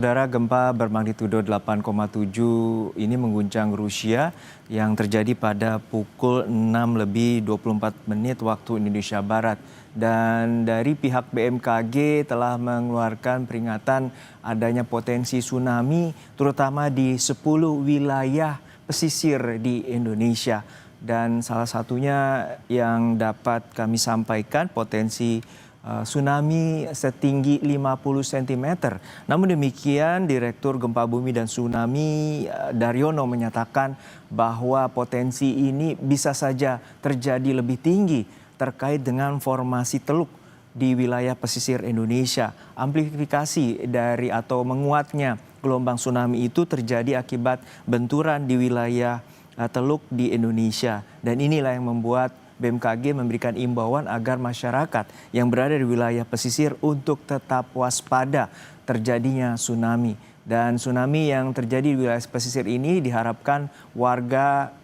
Saudara, gempa bermagnitudo 8,7 ini mengguncang Rusia yang terjadi pada pukul 6:24 waktu Indonesia Barat. Dan dari pihak BMKG telah mengeluarkan peringatan adanya potensi tsunami terutama di 10 wilayah pesisir di Indonesia. Dan salah satunya yang dapat kami sampaikan potensi tsunami setinggi 50 cm. Namun demikian, Direktur Gempa Bumi dan Tsunami Daryono menyatakan bahwa potensi ini bisa saja terjadi lebih tinggi terkait dengan formasi teluk di wilayah pesisir Indonesia. Amplifikasi dari atau menguatnya gelombang tsunami itu terjadi akibat benturan di wilayah teluk di Indonesia. Dan inilah yang membuat BMKG memberikan imbauan agar masyarakat yang berada di wilayah pesisir untuk tetap waspada terjadinya tsunami. Dan tsunami yang terjadi di wilayah pesisir ini diharapkan warga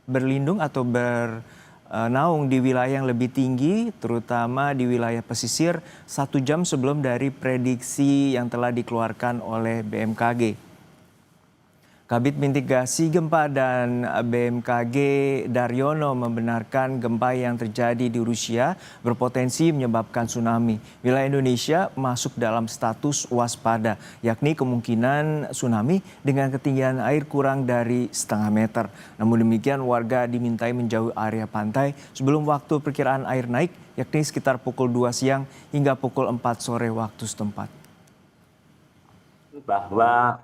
berlindung atau bernaung di wilayah yang lebih tinggi, terutama di wilayah pesisir 1 jam sebelum dari prediksi yang telah dikeluarkan oleh BMKG. Kabit Mitigasi Gempa dan BMKG Daryono membenarkan gempa yang terjadi di Rusia berpotensi menyebabkan tsunami. Wilayah Indonesia masuk dalam status waspada, yakni kemungkinan tsunami dengan ketinggian air kurang dari setengah meter. Namun demikian, warga dimintai menjauhi area pantai sebelum waktu perkiraan air naik, yakni sekitar pukul 2 siang hingga pukul 4 sore waktu setempat. Bahwa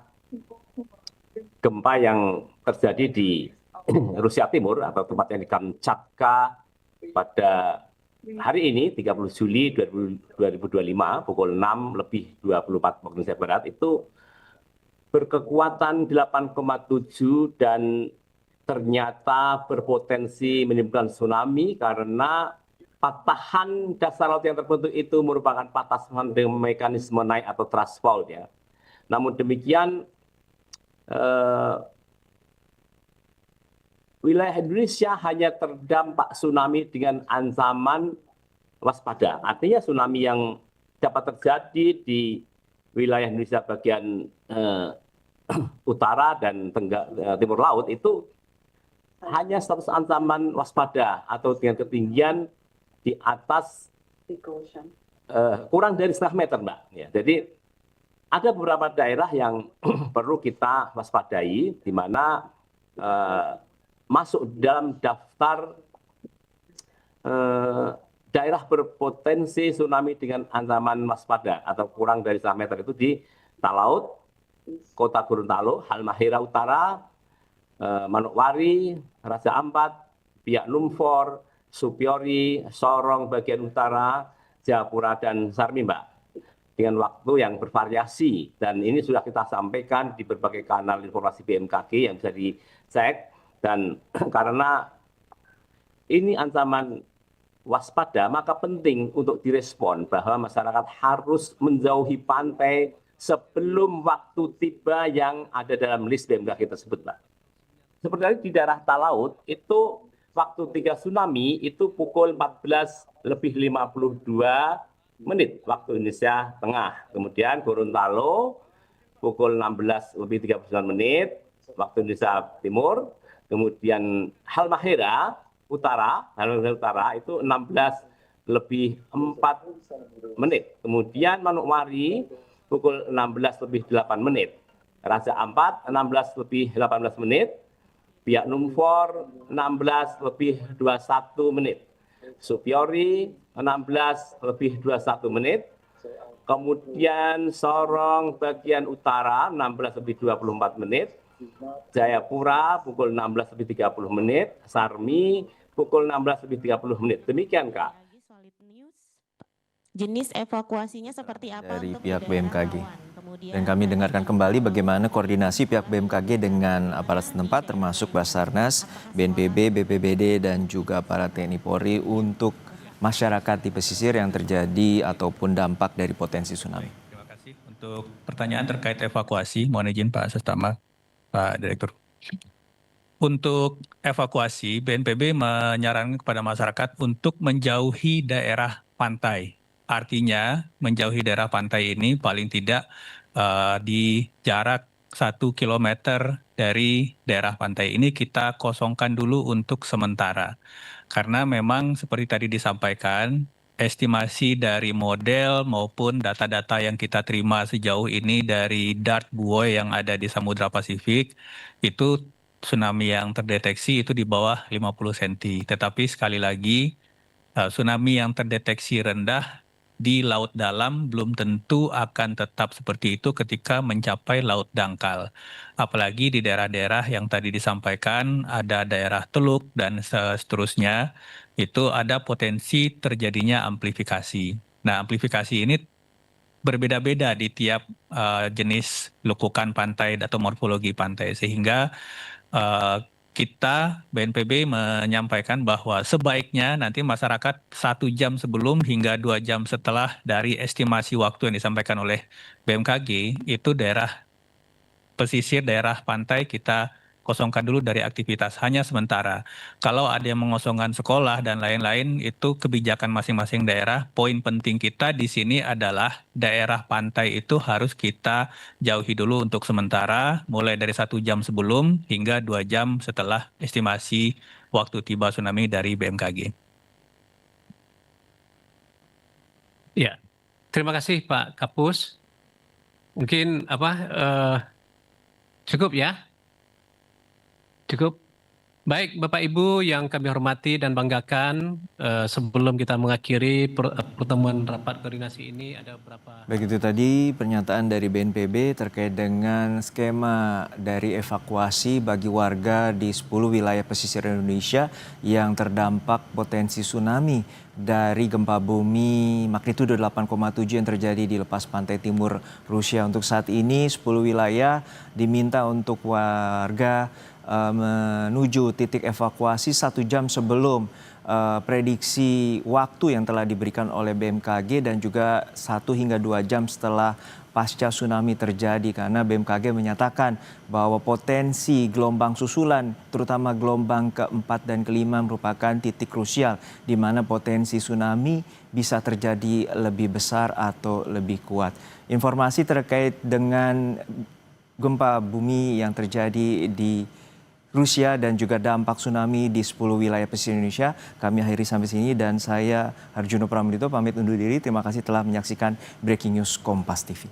gempa yang terjadi di Rusia Timur atau tempatnya di Kamchatka pada hari ini 30 Juli 2025 pukul 6:24 waktu Indonesia Barat itu berkekuatan 8,7 dan ternyata berpotensi menimbulkan tsunami karena patahan dasar laut yang terbentuk itu merupakan patahan dengan mekanisme naik atau thrust fault ya. Namun demikian wilayah Indonesia hanya terdampak tsunami dengan ancaman waspada. Artinya tsunami yang dapat terjadi di wilayah Indonesia bagian utara dan timur laut itu hanya status ancaman waspada atau dengan ketinggian di atas kurang dari setengah meter, Mbak. Ya, jadi ada beberapa daerah yang perlu kita waspadai, di mana masuk dalam daftar daerah berpotensi tsunami dengan ancaman waspada atau kurang dari 1 meter itu di Talaut, Kota Gorontalo, Halmahera Utara, Manokwari, Raja Ampat, Biak Numfor, Supiori, Sorong bagian utara, Jayapura, dan Sarmi, Mbak. Dengan waktu yang bervariasi, dan ini sudah kita sampaikan di berbagai kanal informasi BMKG yang bisa dicek. Dan karena ini ancaman waspada, maka penting untuk direspon bahwa masyarakat harus menjauhi pantai sebelum waktu tiba yang ada dalam list BMKG tersebut, Pak. Seperti di daerah Talaut itu waktu 3 tsunami itu pukul 14:52 waktu Indonesia Tengah. Kemudian Gorontalo pukul 16:39 waktu Indonesia Timur. Kemudian Halmahera Utara itu 16:04. Kemudian Manokwari pukul 16:08. Raja Ampat 16:18. Biak Numfor 16:21. Supiori 16:21. Kemudian Sorong bagian utara 16:24. Jayapura pukul 16:30. Sarmi pukul 16:30. Demikian, Kak. Jenis evakuasinya seperti apa dari untuk pihak daerah BMKG. rawan? Dan kami dengarkan kembali bagaimana koordinasi pihak BMKG dengan aparat setempat termasuk Basarnas, BNPB, BPBD, dan juga aparat TNI Polri untuk masyarakat di pesisir yang terjadi ataupun dampak dari potensi tsunami. Terima kasih untuk pertanyaan terkait evakuasi. Mohon izin Pak Sestama, Pak Direktur. Untuk evakuasi, BNPB menyarankan kepada masyarakat untuk menjauhi daerah pantai. Artinya menjauhi daerah pantai ini paling tidak di jarak 1 kilometer dari daerah pantai ini kita kosongkan dulu untuk sementara. Karena memang seperti tadi disampaikan, estimasi dari model maupun data-data yang kita terima sejauh ini dari DART buoy yang ada di Samudra Pasifik, itu tsunami yang terdeteksi itu di bawah 50 cm. Tetapi sekali lagi, tsunami yang terdeteksi rendah di laut dalam belum tentu akan tetap seperti itu ketika mencapai laut dangkal. Apalagi di daerah-daerah yang tadi disampaikan, ada daerah Teluk dan seterusnya, itu ada potensi terjadinya amplifikasi. Nah, amplifikasi ini berbeda-beda di tiap jenis lekukan pantai atau morfologi pantai, sehingga kita BNPB menyampaikan bahwa sebaiknya nanti masyarakat 1 jam sebelum hingga 2 jam setelah dari estimasi waktu yang disampaikan oleh BMKG, itu daerah pesisir, daerah pantai kita kosongkan dulu dari aktivitas hanya sementara. Kalau ada yang mengosongkan sekolah dan lain-lain, itu kebijakan masing-masing daerah. Poin penting kita di sini adalah daerah pantai itu harus kita jauhi dulu untuk sementara, mulai dari 1 jam sebelum hingga 2 jam setelah estimasi waktu tiba tsunami dari BMKG. Ya, terima kasih Pak Kapus. Mungkin cukup ya? Cukup. Baik Bapak Ibu yang kami hormati dan banggakan, sebelum kita mengakhiri pertemuan rapat koordinasi ini ada beberapa... Baik, itu tadi pernyataan dari BNPB terkait dengan skema dari evakuasi bagi warga di 10 wilayah pesisir Indonesia yang terdampak potensi tsunami dari gempa bumi magnitudo 8,7 yang terjadi di lepas pantai timur Rusia. Untuk saat ini 10 wilayah diminta untuk warga menuju titik evakuasi 1 jam sebelum prediksi waktu yang telah diberikan oleh BMKG dan juga 1 hingga 2 jam setelah pasca tsunami terjadi, karena BMKG menyatakan bahwa potensi gelombang susulan terutama gelombang keempat dan kelima merupakan titik krusial di mana potensi tsunami bisa terjadi lebih besar atau lebih kuat. Informasi terkait dengan gempa bumi yang terjadi di Rusia dan juga dampak tsunami di 10 wilayah pesisir Indonesia kami akhiri sampai sini, dan saya Harjuno Pramudito pamit undur diri. Terima kasih telah menyaksikan Breaking News Kompas TV.